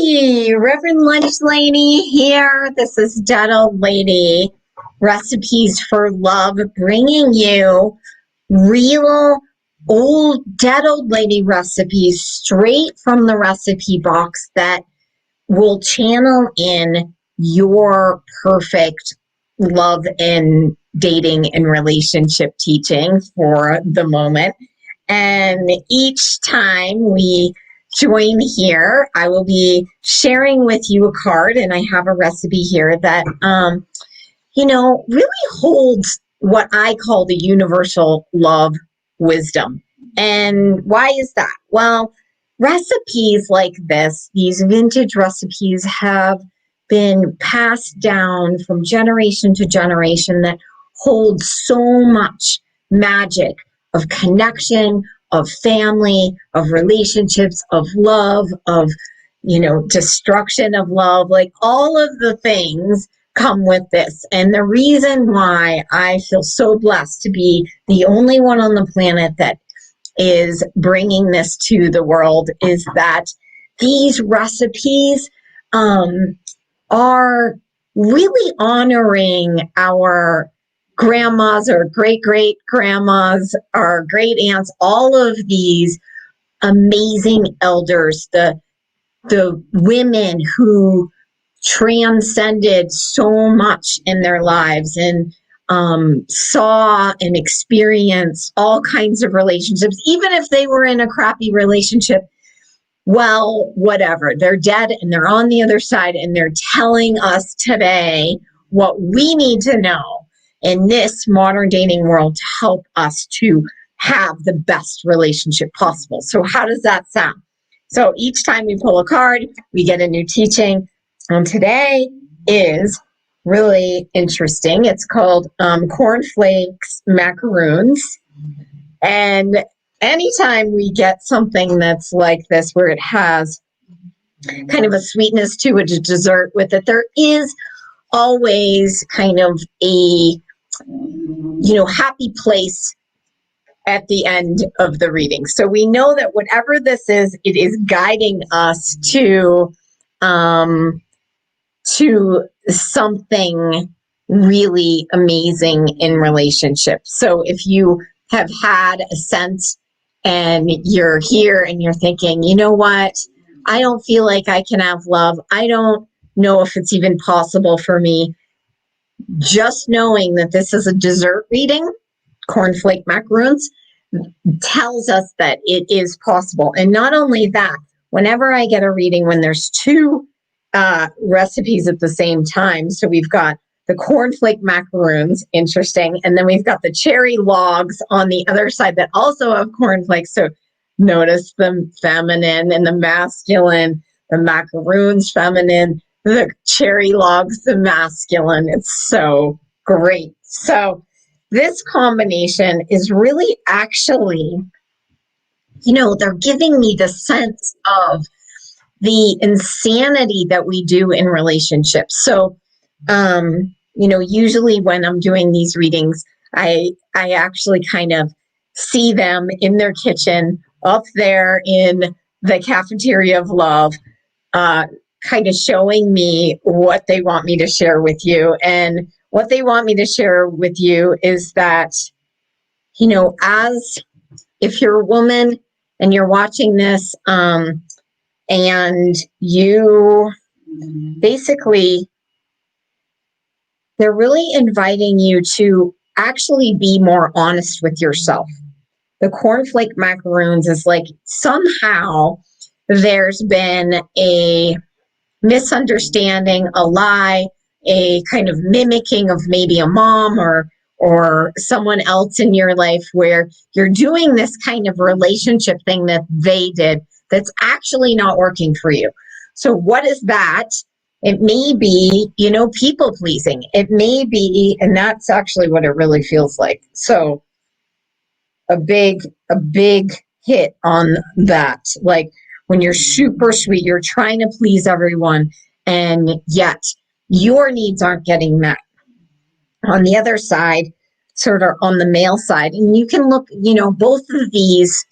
Hey, Reverend Lunch Lady here. This is Dead Old Lady Recipes for Love, bringing you real old Dead Old Lady recipes straight from the recipe box that will channel in your perfect love and dating and relationship teaching for the moment. And each time we join here, I will be sharing with you a card, and I have a recipe here that, really holds what I call the universal love wisdom. And why is that? Well, recipes like this, these vintage recipes, have been passed down from generation to generation that hold so much magic of connection, of family, of relationships, of love, of, destruction of love. Like, all of the things come with this. And the reason why I feel so blessed to be the only one on the planet that is bringing this to the world is that these recipes are really honoring our grandmas or great grandmas, our great aunts, all of these amazing elders, the women who transcended so much in their lives and saw and experienced all kinds of relationships, even if they were in a crappy relationship. Well, whatever, they're dead and they're on the other side, and they're telling us today what we need to know in this modern dating world to help us to have the best relationship possible. So how does that sound? So each time we pull a card, we get a new teaching. And today is really interesting. It's called cornflakes macaroons. And anytime we get something that's like this, where it has kind of a sweetness to it, a dessert with it, there is always kind of a happy place at the end of the reading. So we know that whatever this is, it is guiding us to something really amazing in relationships. So if you have had a sense and you're here and you're thinking, you know what, I don't feel like I can have love, I don't know if it's even possible for me, just knowing that this is a dessert reading, cornflake macaroons, tells us that it is possible. And not only that, whenever I get a reading when there's two recipes at the same time, so we've got the cornflake macaroons, interesting, and then we've got the cherry logs on the other side that also have cornflakes. So notice the feminine and the masculine, the macaroons feminine, the cherry logs the masculine. It's so great. So this combination is really actually, they're giving me the sense of the insanity that we do in relationships. So, usually when I'm doing these readings, I actually kind of see them in their kitchen up there in the cafeteria of love, kind of showing me what they want me to share with you. And what they want me to share with you is that, as if you're a woman and you're watching this, and you basically, they're really inviting you to actually be more honest with yourself. The cornflake macaroons is like somehow there's been a misunderstanding, a lie, a kind of mimicking of maybe a mom or someone else in your life, where you're doing this kind of relationship thing that they did that's actually not working for you. So what is that? It may be, people pleasing. It may be, and that's actually what it really feels like. So a big hit on that. Like, when you're super sweet, you're trying to please everyone, and yet your needs aren't getting met. On the other side, sort of on the male side, and you can look, both of these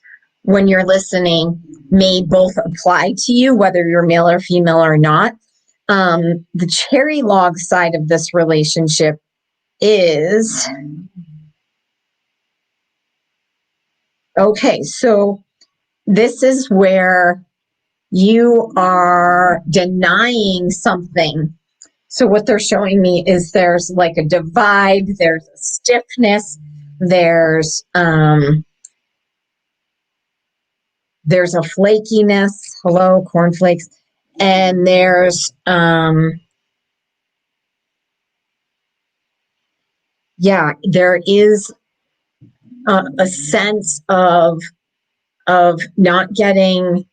when you're listening may both apply to you, whether you're male or female or not. The cherry log side of this relationship is, okay, so this is where you are denying something. So what they're showing me is there's like a divide, there's a stiffness, there's a flakiness, hello, cornflakes, and there's there is a sense of not getting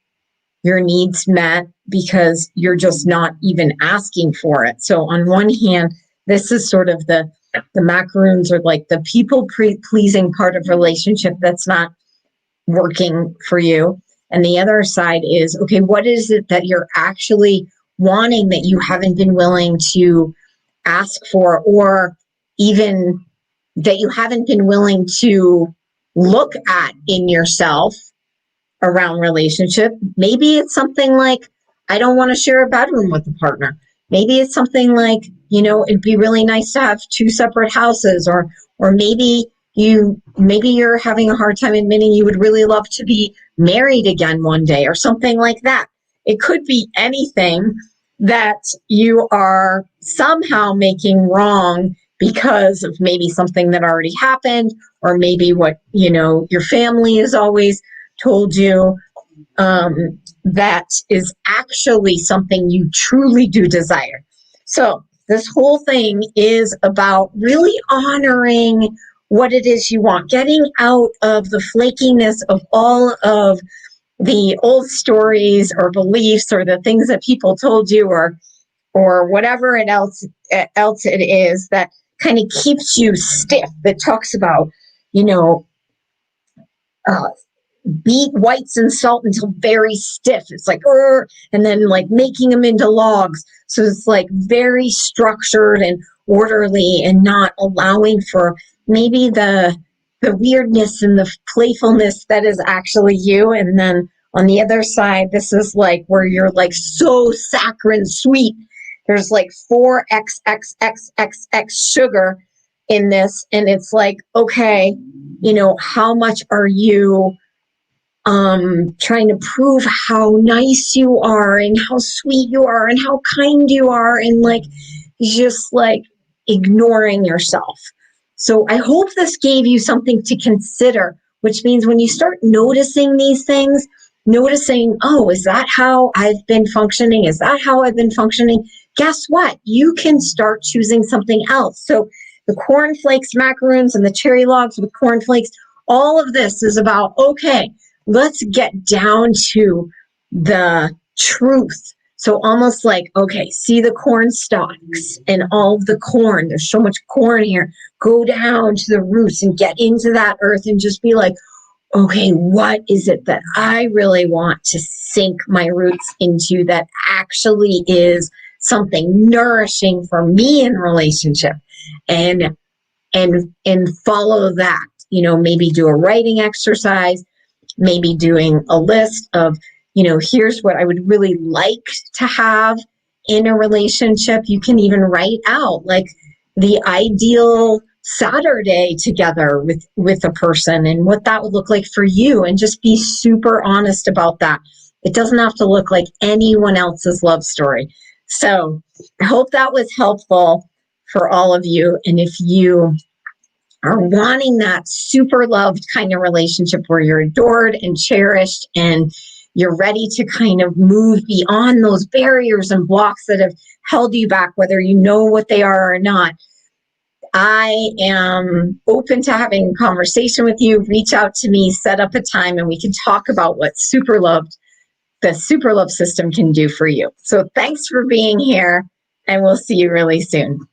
your needs met because you're just not even asking for it. So on one hand, this is sort of the macaroons are like the people pleasing part of relationship that's not working for you. And the other side is, okay, what is it that you're actually wanting that you haven't been willing to ask for, or even that you haven't been willing to look at in yourself around relationship? Maybe it's something like, I don't want to share a bedroom with a partner. Maybe it's something like, it'd be really nice to have two separate houses, or maybe you're having a hard time admitting you would really love to be married again one day, or something like that. It could be anything that you are somehow making wrong because of maybe something that already happened, or maybe what, your family has always told you, that is actually something you truly do desire. So this whole thing is about really honoring what it is you want, getting out of the flakiness of all of the old stories or beliefs or the things that people told you, or whatever else it is that kind of keeps you stiff, that talks about, beat whites in salt until very stiff. It's like, and then like making them into logs. So it's like very structured and orderly, and not allowing for maybe the weirdness and the playfulness that is actually you. And then on the other side, this is like where you're like so saccharine sweet. There's like 4xxxxx sugar in this. And it's like, okay, how much are you trying to prove how nice you are and how sweet you are and how kind you are, and like just like ignoring yourself. So I hope this gave you something to consider, which means when you start noticing these things, noticing, oh, is that how I've been functioning? Is that how I've been functioning? Guess what? You can start choosing something else. So the cornflakes macaroons and the cherry logs with cornflakes, all of this is about, okay, let's get down to the truth. So almost like, okay, see the corn stalks and all of the corn. There's so much corn here. Go down to the roots and get into that earth and just be like, okay, what is it that I really want to sink my roots into that actually is something nourishing for me in relationship? And follow that. Maybe do a writing exercise, maybe doing a list of, here's what I would really like to have in a relationship. You can even write out like the ideal Saturday together with a person and what that would look like for you, and just be super honest about that. It doesn't have to look like anyone else's love story. So I hope that was helpful for all of you. And if you are wanting that super loved kind of relationship where you're adored and cherished, and you're ready to kind of move beyond those barriers and blocks that have held you back, whether you know what they are or not, I am open to having a conversation with you. Reach out to me, set up a time, and we can talk about what the SuperLOVED system can do for you. So thanks for being here, and we'll see you really soon.